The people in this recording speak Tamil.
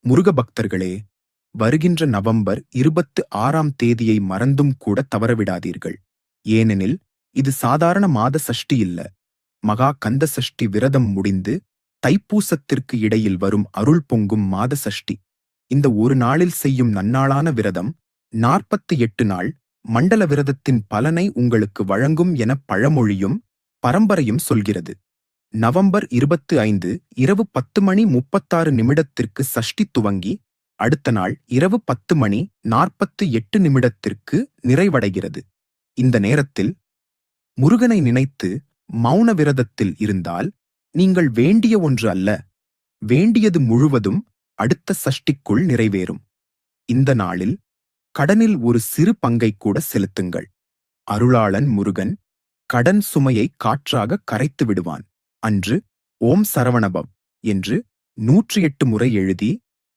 முருக பக்தர்களே, வருகின்ற நவம்பர் 26ஆம் தேதியை மறந்தும் கூட தவறவிடாதீர்கள். ஏனெனில் இது சாதாரண மாத சஷ்டி இல்ல. மகா கந்த சஷ்டி விரதம் முடிந்து தைப்பூசத்திற்கு இடையில் வரும் அருள் பொங்கும் மாத சஷ்டி. இந்த ஒரு நாளில் செய்யும் நன்னாளான விரதம் 48 நாள் மண்டல விரதத்தின் பலனை உங்களுக்கு வழங்கும் என பழமொழியும் பரம்பரையும் சொல்கிறது. நவம்பர் 25 இரவு 10:36 சஷ்டி துவங்கி அடுத்த நாள் இரவு 10:48 நிறைவடைகிறது. இந்த நேரத்தில் முருகனை நினைத்து மௌன விரதத்தில் இருந்தால் நீங்கள் வேண்டிய ஒன்று அல்ல, வேண்டியது முழுவதும் அடுத்த சஷ்டிக்குள் நிறைவேறும். இந்த நாளில் கடனில் ஒரு சிறு பங்கை கூட செலுத்துங்கள். அருளாளன் முருகன் கடன் சுமையை காற்றாக கரைத்து விடுவான். அன்று ஓம் சரவணபவ் என்று 108 முறை எழுதி